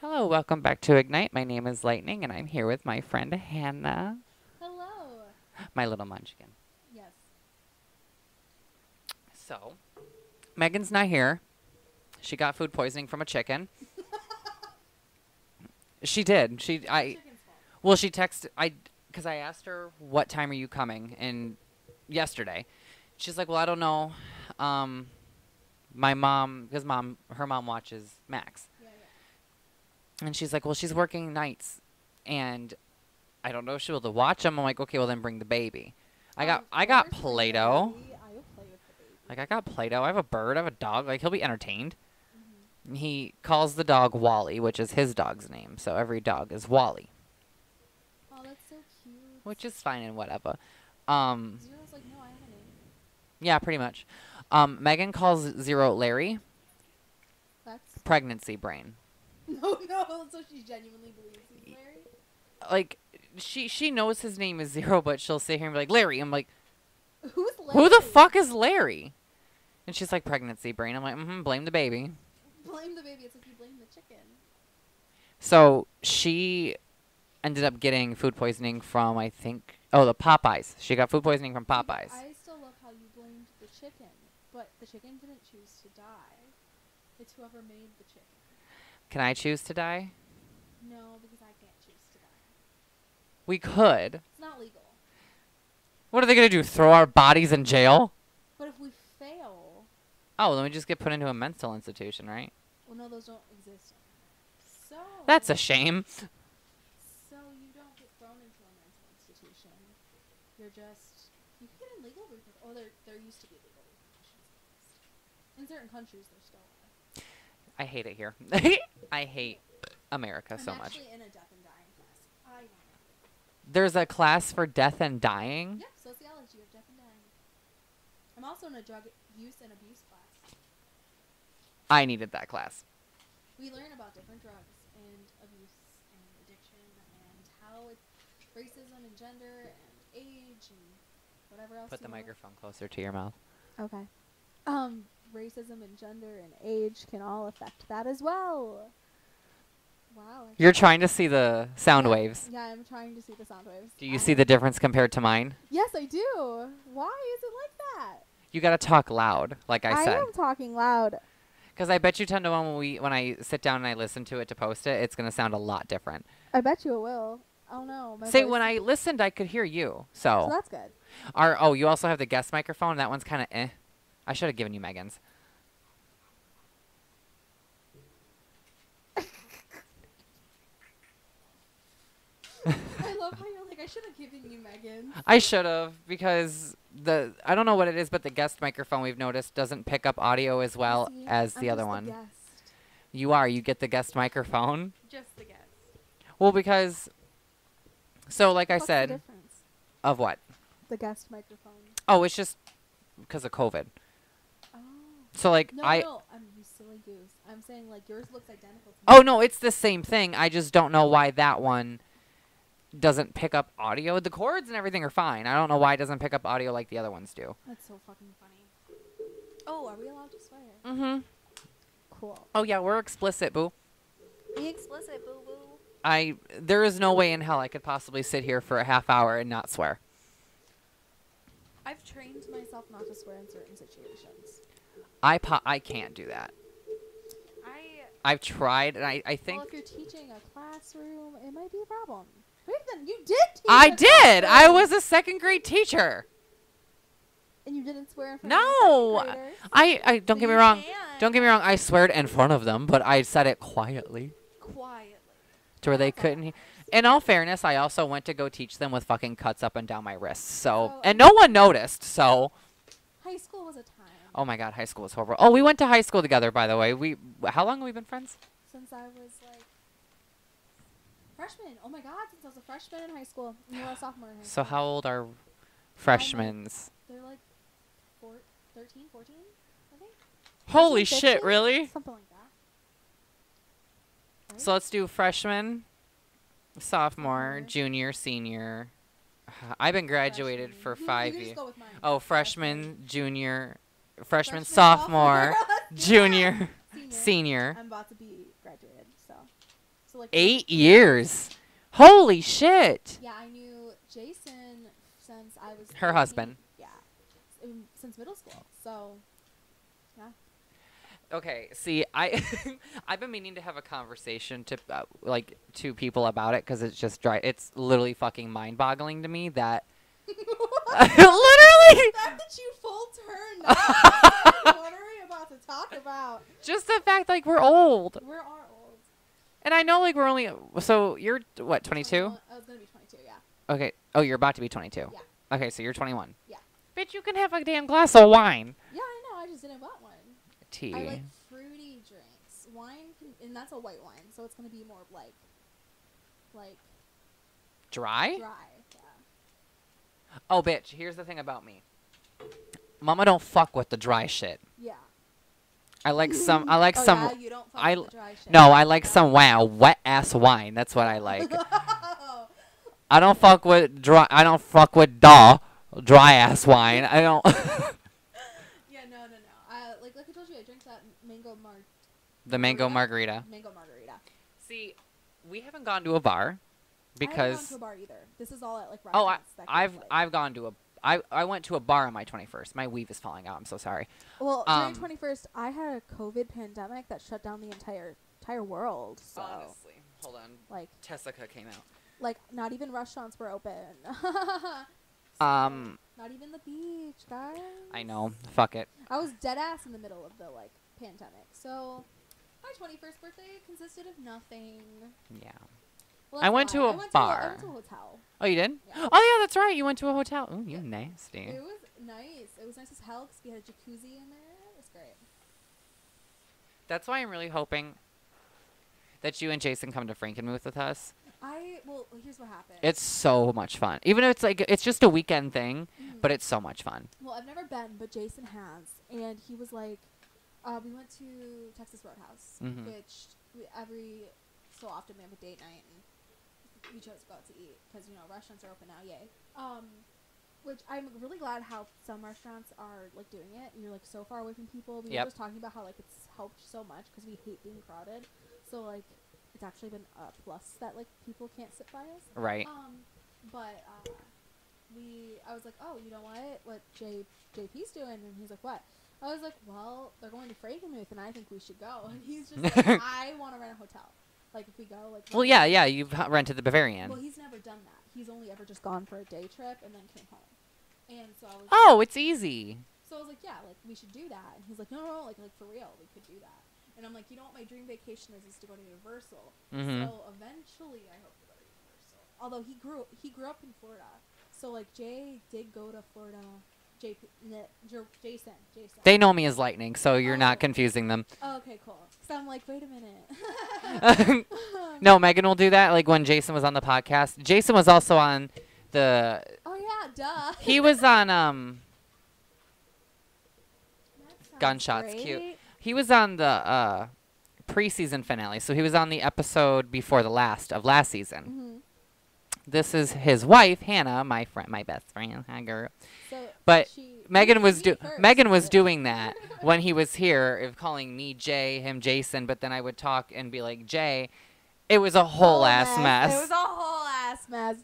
Hello, welcome back to IgKnight. My name is Lightning, and I'm here with my friend Hannah, Hello. my little munchkin. Yes. So, Megan's not here. She got food poisoning from a chicken. She did. Chicken's fault. Well, she texted, because I asked her, what time are you coming? And yesterday. She's like, well, I don't know. My mom, because her mom watches Max. Yeah. And she's like, well, she's working nights, and I don't know if she'll be able to watch them. I'm like, okay, well, then bring the baby. I got Play-Doh. I will play with the baby. Like, I got Play-Doh. I have a bird. I have a dog. Like, he'll be entertained. Mm-hmm. And he calls the dog Wally, which is his dog's name. So every dog is Wally, Oh, that's so cute. which is fine and whatever. Zero's like, no, I have a name. Yeah, pretty much. Megan calls Zero Larry. That's Pregnancy brain. no. So she genuinely believes he's Larry. Like, she knows his name is Zero, but she'll sit here and be like, Larry. I'm like, Who's Larry? who the fuck is Larry? And she's like, pregnancy brain. I'm like, blame the baby. Blame the baby. It's like you blame the chicken. So she ended up getting food poisoning from, I think, the Popeyes. She got food poisoning from Popeyes. I still love how you blamed the chicken, but the chicken didn't choose to die. It's whoever made the chicken. Can I choose to die? No, because I can't choose to die. We could. It's not legal. What are they going to do, throw our bodies in jail? But if we fail, Oh, then we just get put into a mental institution, right? well, no, those don't exist. So That's a shame. So you don't get thrown into a mental institution. You can get in legal repercussions. Oh, there used to be legal repercussions. In certain countries, there still are. I hate it here. I hate America so I'm much. actually in a death and dying class. I wanna. There's a class for death and dying? Yep, sociology of death and dying. I'm also in a drug use and abuse class. I needed that class. We learn about different drugs and abuse and addiction and how racism and gender and age and whatever else. Put the you wanna- microphone closer to your mouth. Okay. Racism and gender and age can all affect that as well. Wow. You're trying to see the sound waves. Yeah, I'm trying to see the sound waves. Do you see the difference compared to mine? Yes, I do. Why is it like that? You gotta talk loud, like I said. am talking loud. Because I bet you 10 to 1 when I sit down and I listen to it to post it, it's gonna sound a lot different. I bet you it will. Oh no. My Say, voice- when I listened, I could hear you. So So, that's good. you also have the guest microphone. That one's kind of eh. I should have given you Megan's. I love how you're like, I should have given you Megan. I should have, because I don't know what it is, but the guest microphone we've noticed doesn't pick up audio as well See, as I'm the other just one. guest. You get the guest microphone. Just the guest. Well, because, so like I What's the said, difference? of what? The guest microphone. Oh, it's just because of COVID. Oh. So like No, you silly goose. I'm saying like yours looks identical to Oh mine. no, it's the same thing. I just don't know why that one doesn't pick up audio. The cords and everything are fine. I don't know why it doesn't pick up audio like the other ones do. That's so fucking funny. Oh, are we allowed to swear? Mm-hmm. Cool. Oh yeah, we're explicit, boo. Be explicit, boo boo. There is no way in hell I could possibly sit here for a half hour and not swear. I've trained myself not to swear in certain situations. I can't do that. I've tried, and I think Well, if you're teaching a classroom, it might be a problem. Wait, then you did teach I a did. I classroom, was a second grade teacher. and you didn't swear in front No, of the second graders? I don't But get me you wrong. can. Don't get me wrong. I sweared in front of them, but I said it quietly Quietly. to where they That's all couldn't. that In all fairness, I also went to go teach them with fucking cuts up and down my wrists. So, Oh, and no one noticed. So, High school was a time. oh my god, high school was horrible. Oh, we went to high school together, by the way. How long have we been friends? Since I was like freshman. Oh my god, since I was a freshman in high school. And you were a sophomore in high So school. how old are freshmen's? They're like 13, 14, I think. Holy 15? shit, really? Something like that. Right? So let's do freshman, sophomore, Sophomore. junior, senior. I've been graduated Freshman. for You can 5 just years. go with mine. Oh, freshman, junior, freshman, Freshman, sophomore, Yeah. junior, Senior. senior. I'm about to be graduated, so. So like 8 years. Holy shit. Yeah, I knew Jason since I was Her 13. husband. Yeah, since middle school. So yeah. Okay, see, I've been meaning to have a conversation to like to people about it because it's just dry. It's literally fucking mind-boggling to me that literally. The fact that you full turn now. What are we about to talk about? Just the fact like we're old, We are old. and I know like we're only. So you're what, 22? I was gonna be 22. Yeah. Okay. Oh, you're about to be 22. Yeah. Okay, so you're 21. Yeah. Bitch, you can have a damn glass of wine. Yeah, I know. I just didn't want one. Tea. I like fruity drinks. Wine, and that's a white wine, so it's gonna be more like Dry? dry. Yeah. Oh, bitch. Here's the thing about me. Mama don't fuck with the dry shit. Yeah. I like some. I like Oh, some. yeah, you don't fuck I with the dry shit. no. I like some wet ass wine. That's what I like. I don't fuck with dry. I don't fuck with dry ass wine. I don't. Yeah, no. Like I told you, I drink that The mango margarita. Mango margarita. See, we haven't gone to a bar I haven't gone because to a bar either. This is all at like oh, restaurants. that kind of, like- I've gone to a. I went to a bar on my 21st. My weave is falling out. I'm so sorry. Well, during 21st, I had a COVID pandemic that shut down the entire world. So Honestly, hold on. like Tessica came out. not even restaurants were open. Not even the beach, guys. I know. Fuck it. I was dead ass in the middle of the like pandemic. So my 21st birthday consisted of nothing. Yeah. Well, I that's went a to lie. a I went bar. to a hotel. Oh, you did? Yeah. Oh, yeah, that's right. You went to a hotel. Ooh, you Yeah. nasty. It was nice. It was nice as hell because we had a jacuzzi in there. It was great. That's why I'm really hoping that you and Jason come to Frankenmuth with us. Well, here's what happened. It's so much fun. Even if it's like it's just a weekend thing, Mhm. but it's so much fun. Well, I've never been, but Jason has, and he was like, we went to Texas Roadhouse, Mhm. which every so often we have a date night, and we chose to go out to eat because restaurants are open now, yay. Which I'm really glad how some restaurants are like doing it. You're like so far away from people. We were Yep. just talking about how like it's helped so much because we hate being crowded. So like it's actually been a plus that like people can't sit by us. Right. But I was like, oh, you know what JP's doing, and he's like, what? I was like, well, they're going to Frankenmuth, and I think we should go. And he's just like, I want to rent a hotel. Like if we go, like. Well, yeah. You've rented the Bavarian. Well, he's never done that. He's only ever just gone for a day trip and then came home. And so I was. Oh, it's easy. So I was like, yeah, like we should do that. And he's like, no, like for real, we could do that. And I'm like, you know what my dream vacation is to go to Universal. Mhm. So eventually, I hope to go to Universal. Although he grew up in Florida, so like Jay did go to Florida. Jason. They know me as Lightning, so you're Oh. not confusing them. Oh, okay, cool. So I'm like, wait a minute. No, Megan will do that. Like when Jason was on the podcast. Jason was also on the. Oh yeah, duh. He was on That sounds Gunshots, great. cute. He was on the preseason finale, so he was on the episode before the last of last season. Mhm. This is his wife, Hannah, my best friend. Hi, girl. So But she, Megan me was first, Megan was but- doing that when he was here, of calling me Jay, him Jason. But then I would talk and be like Jay. It was a whole ass mess. It was a whole ass mess.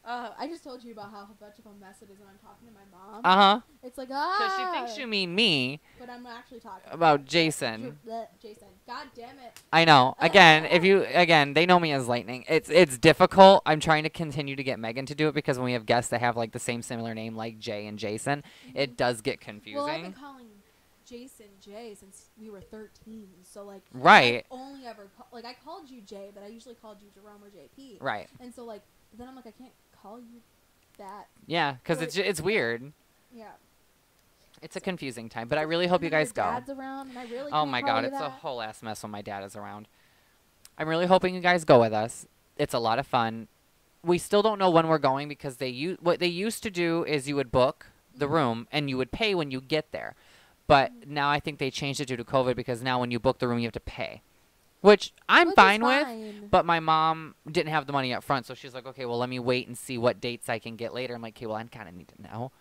I just told you about how much of a mess it is when I'm talking to my mom. It's like Because she thinks you mean me but I'm actually talking about Jason. Jason. God damn it. I know. Again, they know me as Lightning. It's difficult. I'm trying to continue to get Megan to do it because when we have guests that have like the same similar name like Jay and Jason, it does get confusing. Well, I've been calling Jason Jay since we were 13. So like, Right. I've only ever I called you Jay, but I usually called you Jerome or JP. Right. And so like, then I'm like, I can't call you that. Yeah, because it's weird. Yeah. It's a confusing time, but I really hope you guys go. Dad's around, and I really Oh can't my call god, you it's a that. whole ass mess when my dad is around. I'm really hoping you guys go with us. It's a lot of fun. We still don't know when we're going because what they used to do is you would book the room and you would pay when you get there. But now I think they changed it due to COVID because now when you book the room you have to pay. Which I'm Which is fine with, fine. but my mom didn't have the money up front, so she's like, okay, well, let me wait and see what dates I can get later. I'm like, okay, well, I kind of need to know.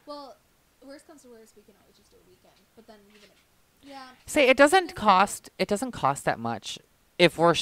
Well, worst comes to worst, we can always just do a weekend. But then even if, yeah. Say it doesn't cost that much if we're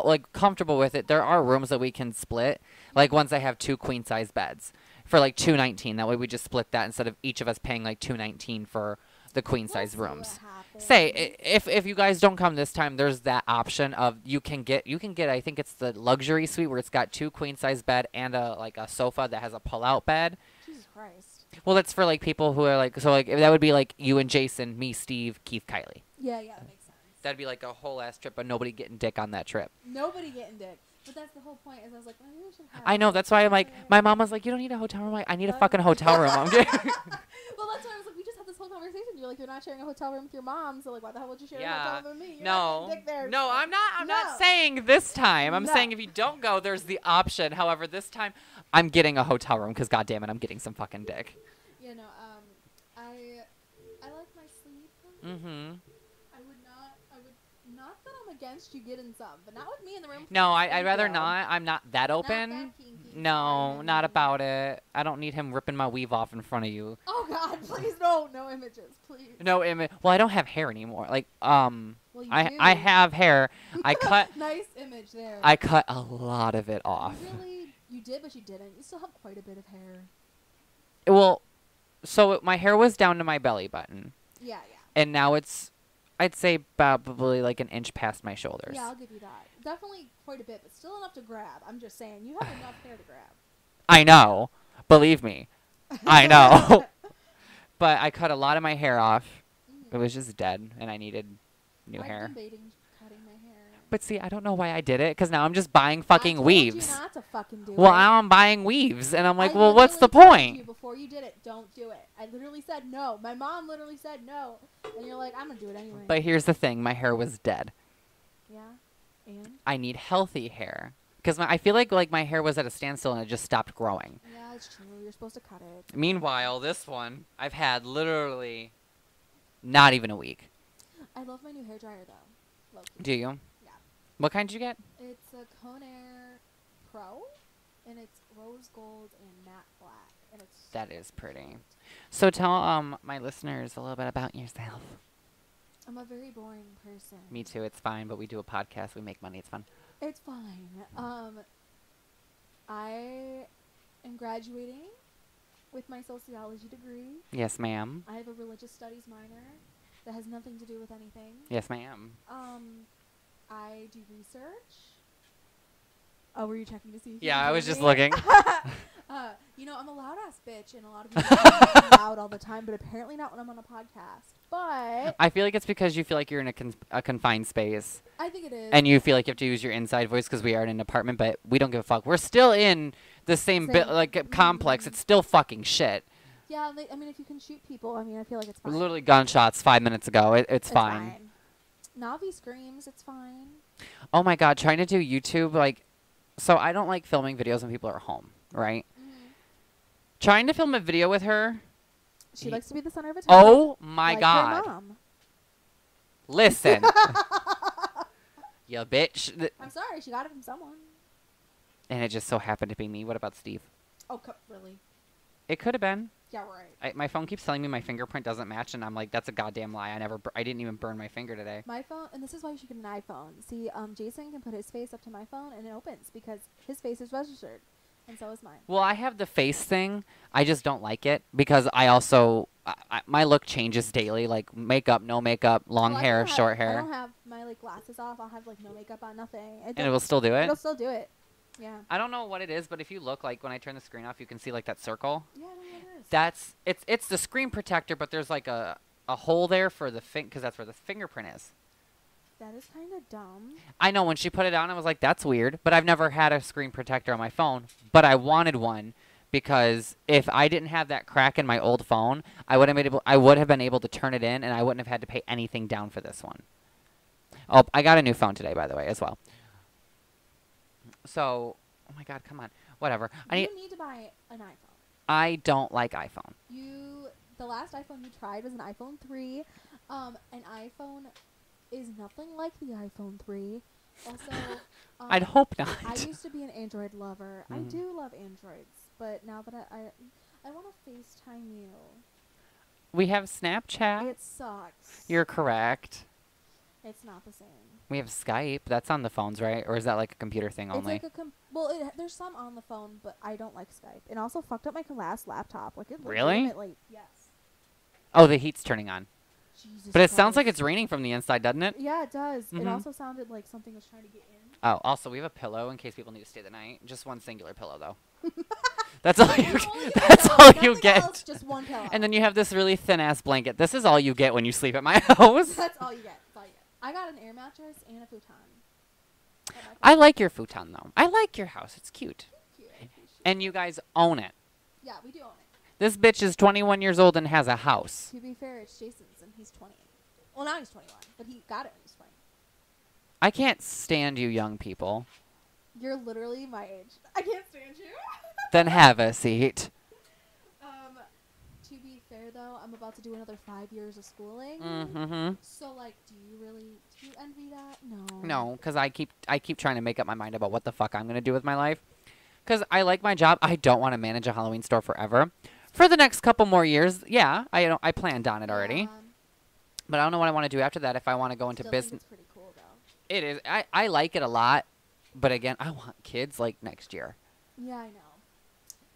like comfortable with it, there are rooms that we can split. Like ones I have 2 queen size beds for like $219. That way we just split that instead of each of us paying like $219 for the queen size rooms. Say if you guys don't come this time, there's that option of you can get I think it's the luxury suite where it's got 2 queen size bed and a sofa that has a pull out bed. Jesus Christ. Well, that's for like people who are like that would be like you and Jason, me, Steve, Keith, Kylie. Yeah, that makes sense. That'd be like a whole ass trip, but nobody getting dick on that trip. Nobody getting dick. But that's the whole point. Is I was like, maybe we should have. I know. That's why I'm like, my mom was like, you don't need a hotel room. I'm like, I need a fucking hotel room. I'm kidding. Well, that's why I was like, we just had this whole conversation. You're like, you're not sharing a hotel room with your mom, so like, why the hell would you share a hotel room with me? You're not getting dick there. No, I'm not. I'm not saying this time. I'm saying if you don't go, there's the option. However, this time, I'm getting a hotel room because goddamn it, I'm getting some fucking dick. Yeah, no. I like my sleep. Mm-hmm. Not that I'm against you getting some, but not with me in the room. No, I'd rather not. I'm not that open. Not that kinky. No, not about it. I don't need him ripping my weave off in front of you. Oh God, please no images, please. No image. Well, I don't have hair anymore. Like, well, I have hair. I cut. Nice image there. I cut a lot of it off. You did, but you didn't. You still have quite a bit of hair. Well, so my hair was down to my belly button. Yeah. And now it's, I'd say probably like an inch past my shoulders. Yeah, I'll give you that. Definitely quite a bit, but still enough to grab. I'm just saying, you have enough hair to grab. I know. Believe me. I know. But I cut a lot of my hair off. It was just dead, and I needed new hair. I've been debating cutting my hair. But see, I don't know why I did it, because now I'm just buying fucking weaves. I told you not to fucking do it. Well, now I'm buying weaves, and I'm like, well, what's the point? You before you did it, don't do it. I literally said no. My mom literally said no, and you're like, I'm gonna do it anyway. But here's the thing, my hair was dead. Yeah, and? I need healthy hair. Because I feel like my hair was at a standstill and it just stopped growing. Yeah, it's true. You're supposed to cut it. Meanwhile, this one, I've had literally not even a week. I love my new hairdryer, though. Do you? Yeah. What kind did you get? It's a Conair Pro, and it's rose gold and matte black. And it's that is pretty. So tell my listeners a little bit about yourself. I'm a very boring person. Me too. It's fine, but we do a podcast. We make money. It's fun. It's fine. I am graduating with my sociology degree. Yes, ma'am. I have a religious studies minor that has nothing to do with anything. Yes, ma'am. I do research. Oh, were you checking to see? Yeah, I was just looking. I'm a loud ass bitch, and a lot of people think I'm loud all the time, but apparently not when I'm on a podcast. But I feel like it's because you feel like you're in a confined space. I think it is. And you feel like you have to use your inside voice because we are in an apartment, but we don't give a fuck. We're still in the same complex. It's still fucking shit. Yeah, if you can shoot people, I feel like it's fine. Literally gunshots 5 minutes ago. It's fine. Navi screams. It's fine. Oh my God, trying to do YouTube, so I don't like filming videos when people are home, right? Mm-hmm. Trying to film a video with her. She likes to be the center of attention. Oh my God. Her mom. Listen. You bitch. I'm sorry, she got it from someone. And it just so happened to be me. What about Steve? Oh, really? It could have been. Yeah, right. My phone keeps telling me my fingerprint doesn't match, and I'm like, that's a goddamn lie. I didn't even burn my finger today. My phone, and this is why you should get an iPhone. See, Jason can put his face up to my phone, and it opens because his face is registered, and so is mine. Well, I have the face thing. I just don't like it because I also my look changes daily. Like makeup, no makeup, long hair, short hair. I don't have my glasses off. I'll have no makeup on, nothing. And it will still do it. It'll still do it. Yeah. I don't know what it is, but if you look when I turn the screen off, you can see that circle. Yeah, I don't know what it is. It's the screen protector, but there's a hole there for the because that's where the fingerprint is. That is kind of dumb. I know when she put it on, I was like, that's weird. But I've never had a screen protector on my phone. But I wanted one because if I didn't have that crack in my old phone, I would have been able to turn it in, and I wouldn't have had to pay anything down for this one. Oh, I got a new phone today, by the way, as well. So, oh my God, come on. Whatever. You need to buy an iPhone. I don't like iPhone. The last iPhone you tried was an iPhone 3. An iPhone is nothing like the iPhone 3. Also, I'd hope not. I used to be an Android lover. I do love Androids, but now that I want to FaceTime you. We have Snapchat. It sucks. You're correct. It's not the same. We have Skype. That's on the phones, right? Or is that like a computer thing only? It's like there's some on the phone, but I don't like Skype. It also fucked up my last laptop. Like, it Really? legitimately. Yes. Oh, the heat's turning on. Jesus But it sounds like Christ. it's raining from the inside, doesn't it? Yeah, it does. It Mhm. also sounded like something was trying to get in. Oh, also, we have a pillow in case people need to stay the night. Just one singular pillow, though. That's all you. That's all you get. Else, just one pillow. And then you have this really thin ass blanket. This is all you get when you sleep at my house. That's all you get. That's all you get. I got an air mattress and a futon. I like your futon though. I like your house. It's cute. Thank you. I appreciate And you guys own it. Yeah, we do own it. This bitch is 21 years old and has a house. To be fair, it's Jason's and he's 20. Well, now he's 21, but he got it when he was 20. I can't stand you young people. You're literally my age. I can't stand you. Then have a seat. To be fair though, I'm about to do another 5 years of schooling. Mm-hmm. So like, do you envy that? No. No, because I keep trying to make up my mind about what the fuck I'm gonna do with my life. Because I like my job. I don't want to manage a Halloween store forever. For the next couple more years, yeah, I planned on it already. But I don't know what I want to do after that. If I want to go into business, it's pretty cool though. it is. I like it a lot. But again, I want kids like next year. Yeah, I know.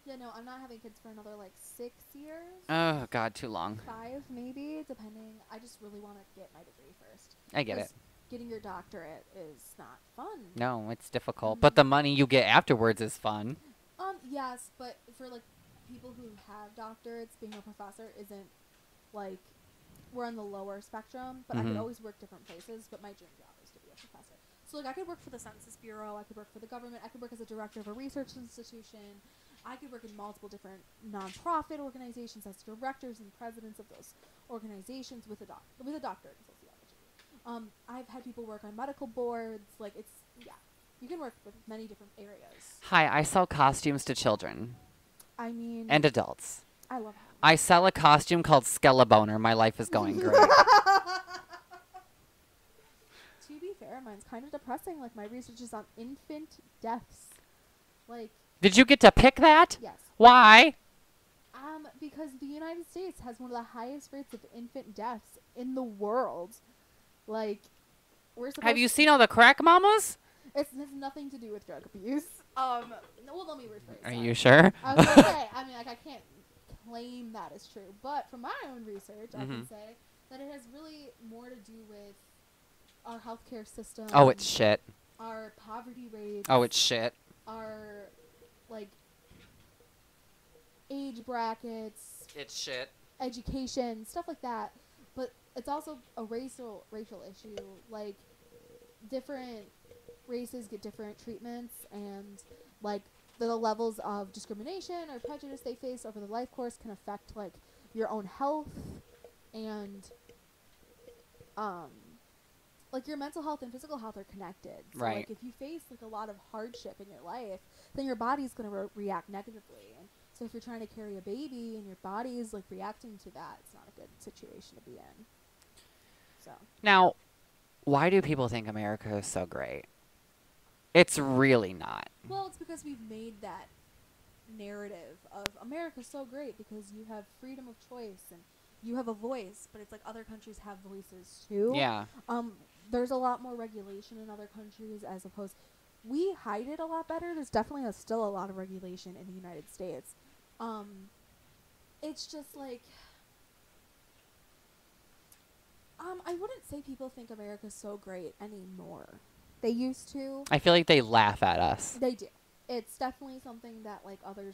Yeah, no, I'm not having kids for another like 6 years. Oh God, too long. 5 maybe, depending. I just really want to get my degree first. I get it. 'Cause getting your doctorate is not fun. No, it's difficult. But the money you get afterwards is fun. Yes, but for like people who have doctorates, being a professor isn't like we're on the lower spectrum. But I could Mhm. always work different places. But my dream job is to be a professor. So like I could work for the Census Bureau. I could work for the government. I could work as a director of a research institution. I could work in multiple different nonprofit organizations as directors and presidents of those organizations with a doctorate in sociology. I've had people work on medical boards. Like you can work with many different areas. Hi, I sell costumes to children I mean, and adults. I love Halloween. I sell a costume called Skelebaner. My life is going great. To be fair, mine's kind of depressing. Like my research is on infant deaths. Like Did you get to pick that? yes. Why? Because the United States has one of the highest rates of infant deaths in the world. Like, we're supposed Have you seen all the crack mamas? It has nothing to do with drug abuse. Well, let me rephrase. Are that. you sure? I was gonna say, I mean, like, I can't claim that is true, but from my own research, I can say that it has really more to do with our healthcare system. Oh, it's shit. Our poverty rates. Oh, it's shit. Our, like, age brackets. It's shit. Education, stuff like that. But it's also a racial issue. Like, different races get different treatments, and like the levels of discrimination or prejudice they face over the life course can affect like your own health and like your mental health and physical health are connected. So Right. like if you face like a lot of hardship in your life, then your body's going to react negatively. And so if you're trying to carry a baby and your body is like reacting to that, it's not a good situation to be in. So Now, why do people think America is so great? It's really not. well, it's because we've made that narrative of America's so great because you have freedom of choice and you have a voice, but it's like other countries have voices too. Yeah. There's a lot more regulation in other countries as opposed. We hide it a lot better. There's definitely still a lot of regulation in the United States. It's just like I wouldn't say people think America's so great anymore. They used to. I feel like they laugh at us. They do. It's definitely something that like other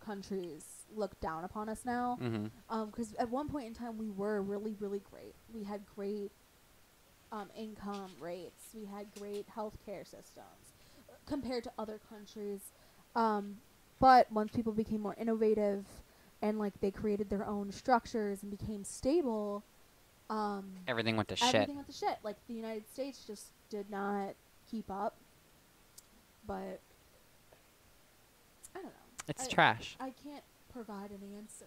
countries look down upon us now. Mm-hmm. Because at one point in time we were really, really great. We had great income rates. We had great healthcare systems compared to other countries. But once people became more innovative and like they created their own structures and became stable, Everything went to everything shit. went to shit. Like the United States just did not keep up. But I don't know. It's trash. I can't provide an answer.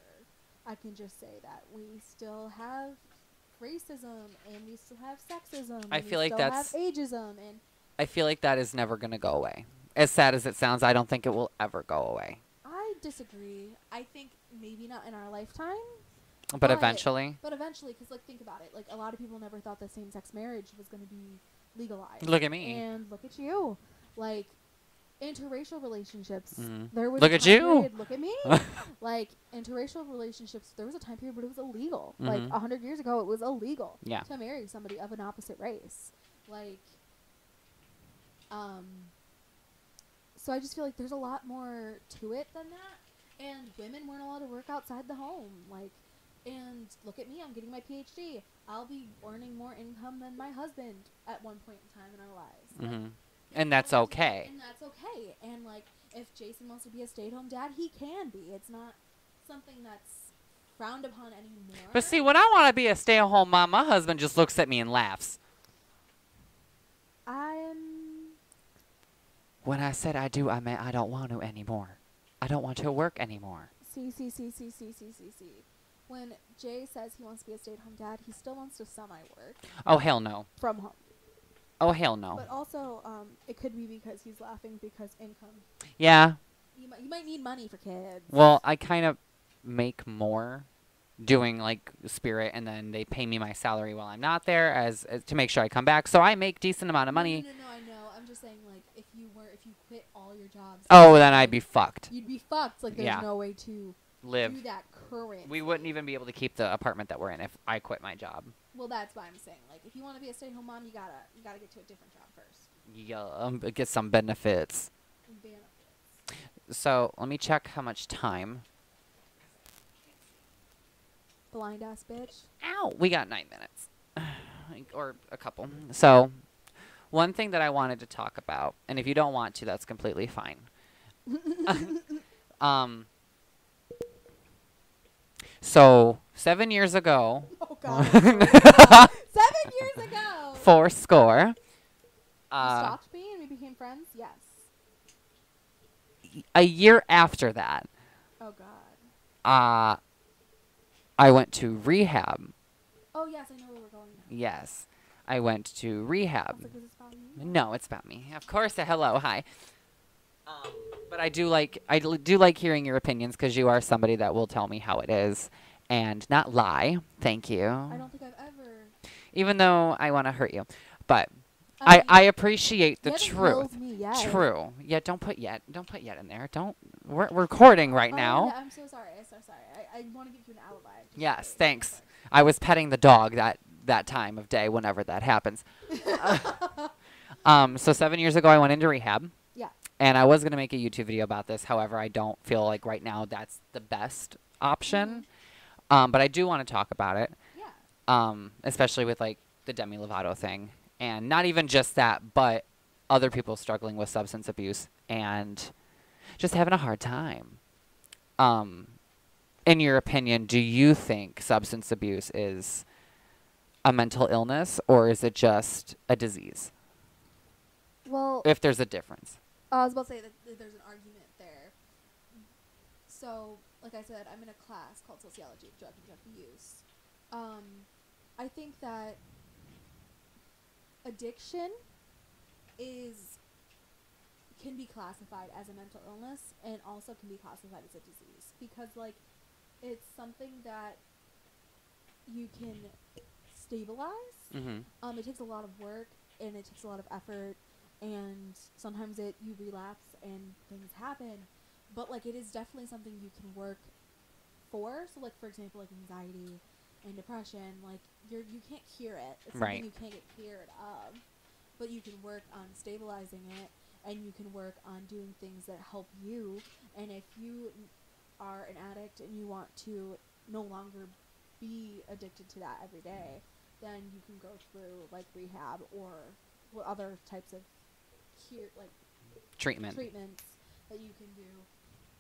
I can just say that we still have racism and we still have sexism. I and feel we like still that's- have ageism and I feel like that is never going to go away. As sad as it sounds, I don't think it will ever go away. I disagree. I think maybe not in our lifetime. But eventually. But eventually, because, like, think about it. Like, a lot of people never thought that same-sex marriage was going to be legalized. Look at me. And look at you. Like, interracial relationships. Mm-hmm. There was Look a at time you. period, look at me. Like, interracial relationships, there was a time period where it was illegal. Mm-hmm. Like, 100 years ago, it was illegal Yeah. to marry somebody of an opposite race. Like, so I just feel like there's a lot more to it than that. And women weren't allowed to work outside the home. Like, and look at me, I'm getting my PhD. I'll be earning more income than my husband at one point in time in our lives. Mm-hmm. Like, And that's okay. And that's okay. And, like, if Jason wants to be a stay-at-home dad, he can be. It's not something that's frowned upon anymore. But see, when I want to be a stay-at-home mom, my husband just looks at me and laughs. When I said I do, I meant I don't want to anymore. I don't want to work anymore. See. When Jay says he wants to be a stay-at-home dad, he still wants to semi-work. Oh, hell no. From home. Oh, hell no. But also, it could be because he's laughing because income. Yeah. You might need money for kids. Well, I kind of make more doing, like, Spirit, and then they pay me my salary while I'm not there as to make sure I come back. So I make decent amount of money. No, I know. I'm just saying, like, if you quit all your jobs. Oh, then I'd be fucked. You'd be fucked. Like, there's no way to live. do that current. We wouldn't even be able to keep the apartment that we're in if I quit my job. Well, that's why I'm saying, like, if you want to be a stay-at-home mom, you gotta get to a different job first. Yeah, get some benefits. So let me check how much time. Blind ass bitch. Ow! We got 9 minutes, or a couple. So, one thing that I wanted to talk about, and if you don't want to, that's completely fine. So 7 years ago. Oh God. 7 years ago. 4 You stalked me and we became friends. Yes. A year after that. Oh God. I went to rehab. Oh yes, I know where we're going now. Yes, I went to rehab. Like, is this about me? No, it's about me. Of course. Hello, hi. But I do like hearing your opinions because you are somebody that will tell me how it is and not lie. Thank you. I don't think I've ever. Even though I want to hurt you, but I mean, I appreciate the you haven't truth. killed me yet. True. Yeah. Don't put yet in there. Don't. We're recording right Oh, now. Yeah, I'm so sorry. I want to give you an alibi. Yes. Thanks. I was petting the dog that time of day whenever that happens. So 7 years ago I went into rehab. Yeah. And I was going to make a YouTube video about this. However, I don't feel like right now that's the best option. Mm-hmm. But I do want to talk about it. Yeah. Especially with like the Demi Lovato thing. And not even just that, but other people struggling with substance abuse and just having a hard time. In your opinion, do you think substance abuse is a mental illness or is it just a disease? Well, If there's a difference. I was about to say that there's an argument there. So, like I said, I'm in a class called Sociology of Drug and Drug Abuse. I think that addiction can be classified as a mental illness and also can be classified as a disease because, like, it's something that you can stabilize. Mm-hmm. It takes a lot of work and it takes a lot of effort, and sometimes you relapse and things happen, but, like, it is definitely something you can work for. So, like, for example, like anxiety and depression, like, you can't cure it. It's something you can't get cured of, but you can work on stabilizing it, and you can work on doing things that help you. And if you are an addict and you want to no longer be addicted to that every day, then you can go through, like, rehab or other types of treatments that you can do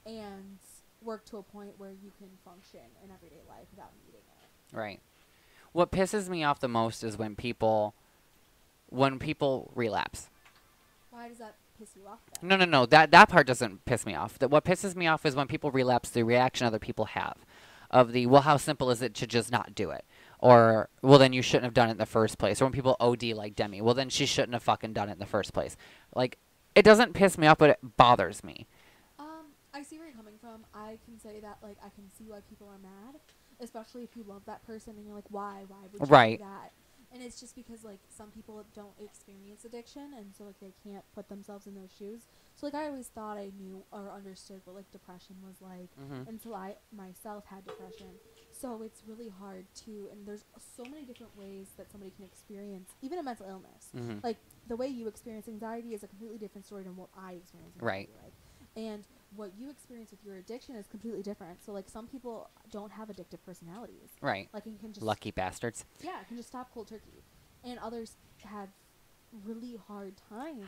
and work to a point where you can function in everyday life without needing it. Right. What pisses me off the most is when people relapse. Why does that piss you off, though? No. That part doesn't piss me off. What pisses me off is when people relapse, the reaction other people have of the, well, how simple is it to just not do it? Or, well, then you shouldn't have done it in the first place. Or when people OD like Demi, well, then she shouldn't have fucking done it in the first place. Like, it doesn't piss me off, but it bothers me. I see where you're coming from. I can say that, like, I can see why people are mad, especially if you love that person and you're like, why would you Right. do that? And it's just because, like, some people don't experience addiction, and so, like, they can't put themselves in those shoes. So, like, I always thought I knew or understood what, like, depression was like until I myself had depression. So it's really hard to, and there's so many different ways that somebody can experience even a mental illness. Like, the way you experience anxiety is a completely different story than what I experience anxiety like. And what you experience with your addiction is completely different. So, like, some people don't have addictive personalities. Right. Like, and can just... Lucky bastards. Yeah, can just stop cold turkey. And others have really hard times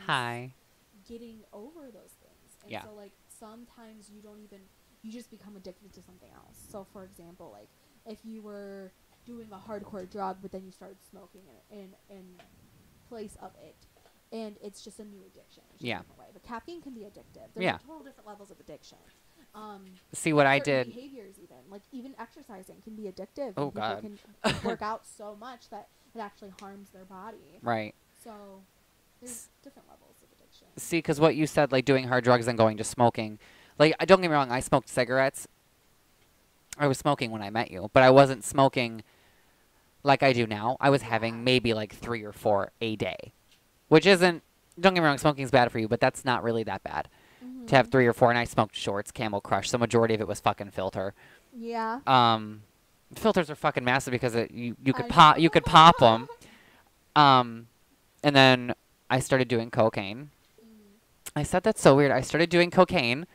getting over those things. And so, like, sometimes you don't even... You just become addicted to something else. So, for example, like, if you were doing a hardcore drug, but then you started smoking in place of it, and it's just a new addiction. Yeah. Way. But caffeine can be addictive. There's like total different levels of addiction. See what I did. Behaviors, even exercising can be addictive. Oh, and God. People can work out so much that it actually harms their body. Right. So there's different levels of addiction. See, because what you said, like doing hard drugs and going to smoking, like, don't get me wrong, I smoked cigarettes. I was smoking when I met you, but I wasn't smoking like I do now. I was having maybe like 3 or 4 a day, which isn't, don't get me wrong, smoking's bad for you, but that's not really that bad. To have 3 or 4, and I smoked shorts, Camel Crush. The majority of it was fucking filter. Yeah. Filters are fucking massive because you could pop them. And then I started doing cocaine. I said that's so weird. I started doing cocaine.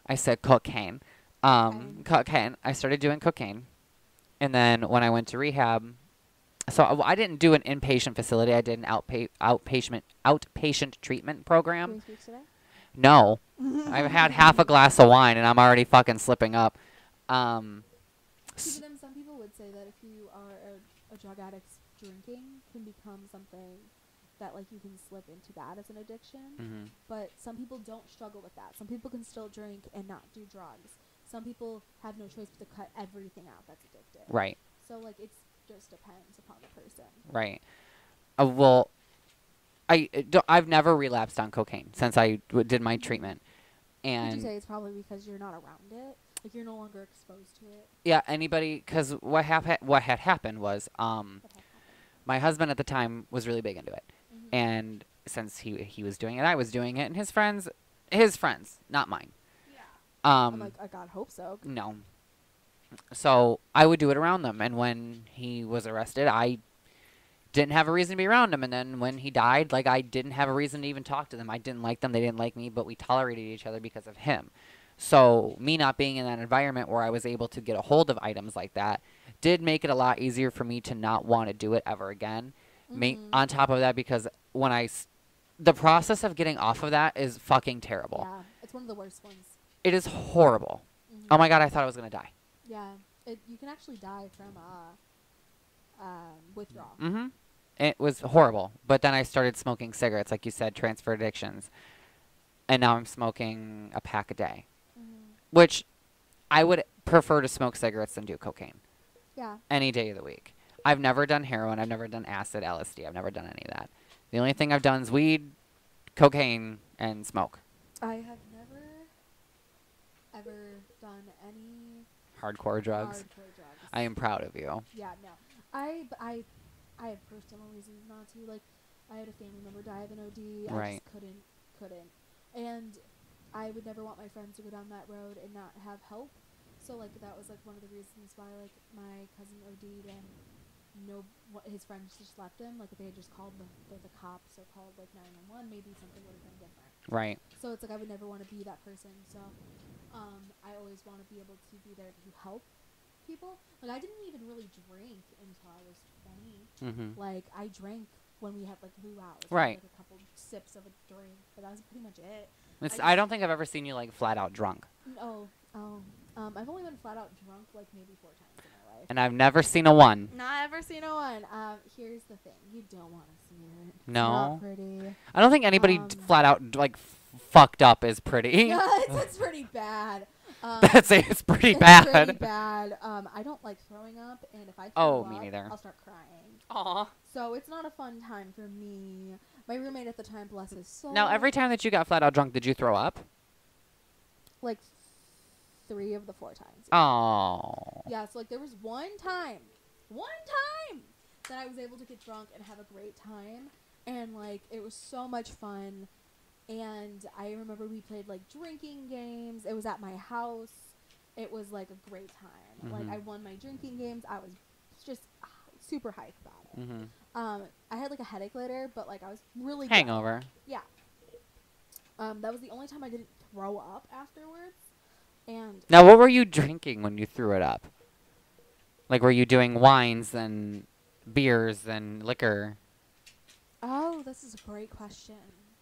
I said cocaine. Cocaine. I started doing cocaine. And then when I went to rehab, so I didn't do an inpatient facility. I did an outpatient treatment program. 3 weeks today? No. I've had half a glass of wine and I'm already fucking slipping up. Some people would say that if you are a drug addict, drinking can become something that, like, you can slip into that as an addiction. But some people don't struggle with that. Some people can still drink and not do drugs. Some people have no choice but to cut everything out that's addictive. Right. So, like, it just depends upon the person. Right. Well, I've never relapsed on cocaine since I did my treatment. And would you say it's probably because you're not around it? Like, you're no longer exposed to it? Yeah, anybody, because what had happened was my husband at the time was really big into it. And since he was doing it, I was doing it, and his friends, not mine. I'm like, I God hope so. No. So I would do it around them, and when he was arrested, I didn't have a reason to be around him, and then when he died, like, I didn't have a reason to even talk to them. I didn't like them, they didn't like me, but we tolerated each other because of him. So me not being in that environment where I was able to get a hold of items like that did make it a lot easier for me to not want to do it ever again. On top of that, because when the process of getting off of that is fucking terrible. Yeah, it's one of the worst ones. It is horrible. Oh my God, I thought I was going to die. Yeah, you can actually die from withdrawal. It was horrible. But then I started smoking cigarettes, like you said, transfer addictions. And now I'm smoking a pack a day. Which I would prefer to smoke cigarettes than do cocaine. Yeah. Any day of the week. I've never done heroin. I've never done acid, LSD. I've never done any of that. The only thing I've done is weed, cocaine, and smoke. I have never, ever done any hardcore drugs. I am proud of you. Yeah, no. I have personal reasons not to. Like, I had a family member die of an OD. I just couldn't. And I would never want my friends to go down that road and not have help. So, like, that was, like, one of the reasons why, like, my cousin OD'd and his friends just left him. Like, if they had just called the cops or called, like, 911, maybe something would have been different. Right. So it's like I would never want to be that person. So I always want to be able to be there to help people. Like, I didn't even really drink until I was 20. Like, I drank when we had, like, luau's. Right. Like, a couple sips of a drink. But that was pretty much it. I don't think I've ever seen you, like, flat out drunk. I've only been flat out drunk, like, maybe 4 times in my life. And I've never seen a one. Not ever seen a one. Here's the thing. You don't want to see it. It's no. not pretty. I don't think anybody flat out, like, fucked up is pretty. Yeah, it's pretty bad. That's it. It's pretty bad. It's pretty bad. I don't like throwing up, and if I throw up, me neither. I'll start crying. Aw. So it's not a fun time for me. My roommate at the time, bless his soul. Now, every time that you got flat out drunk, did you throw up? Like, 3 of the 4 times. Oh. Yeah, so like there was one time that I was able to get drunk and have a great time, and like it was so much fun. And I remember we played like drinking games. It was at my house. It was like a great time. Like I won my drinking games. I was just super hyped about it. I had like a headache later, but like I was really good. Hangover. Yeah. That was the only time I didn't throw up afterwards. And Now, what were you drinking when you threw it up? Like, were you doing wines and beers and liquor? oh, this is a great question.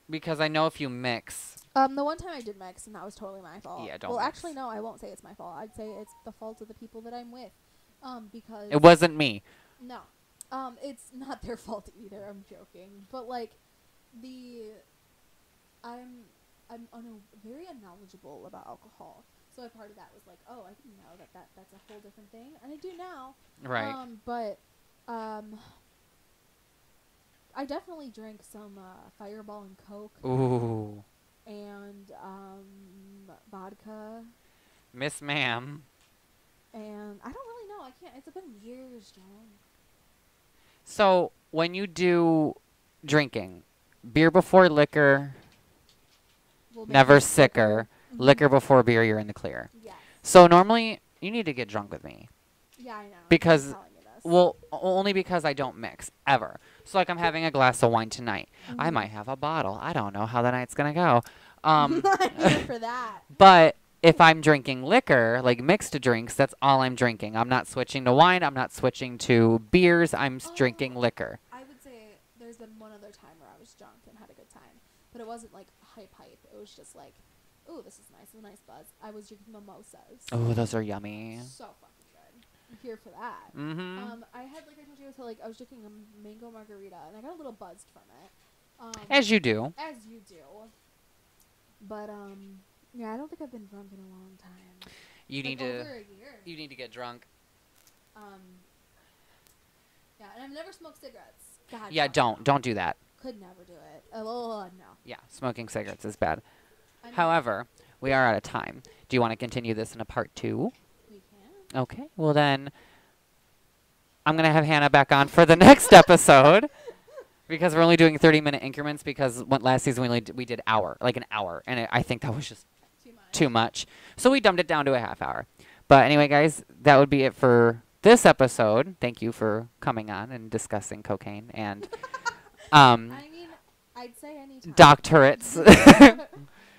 Because I know if you mix. The one time I did mix, and that was totally my fault. Yeah, don't Well, mix. actually, no, I won't say it's my fault. I'd say it's the fault of the people that I'm with. Because It wasn't me. no, it's not their fault either. I'm joking, but like, I'm very unknowledgeable about alcohol. So a part of that was like, oh, I didn't know that's a whole different thing, and I do now. Right. I definitely drank some Fireball and Coke. Ooh. And vodka. Miss Ma'am. And I don't really know. I can't. It's been years, John. So, when you do drinking, beer before liquor, Will make never you sicker. Liquor before beer, you're in the clear. Yes. So, normally, you need to get drunk with me. Yeah, I know. Because, I'm telling you this. well, only because I don't mix, ever. So, like, I'm having a glass of wine tonight. I might have a bottle. I don't know how the night's going to go. I'm here for that. But if I'm drinking liquor, like mixed drinks, that's all I'm drinking. I'm not switching to wine. I'm not switching to beers. I'm drinking liquor. I would say there's been one other time where I was drunk and had a good time. But it wasn't like hype. It was just like, ooh, this is nice. It's a nice buzz. I was drinking mimosas. Oh, those are yummy. So fucking good. I'm here for that. I had, like I told you, I was drinking a mango margarita, and I got a little buzzed from it. As you do. As you do. But, yeah, I don't think I've been drunk in a long time. You need over to. a year. You need to get drunk. Yeah, and I've never smoked cigarettes. God, Yeah, no. don't do that. Could never do it. Oh, no. Yeah, smoking cigarettes is bad. I mean, However, we are out of time. Do you want to continue this in a part 2? we can. Okay. Well then, I'm gonna have Hannah back on for the next episode. Because we're only doing 30-minute increments because last season we did an hour. And I think that was just too much. So we dumbed it down to a half hour. But anyway, guys, that would be it for this episode. Thank you for coming on and discussing cocaine and I mean, I'd say anytime. doctorates.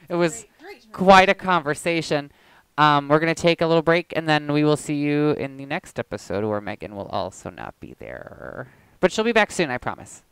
It was great quite a conversation. We're going to take a little break, and then we will see you in the next episode where Megan will also not be there. But she'll be back soon, I promise.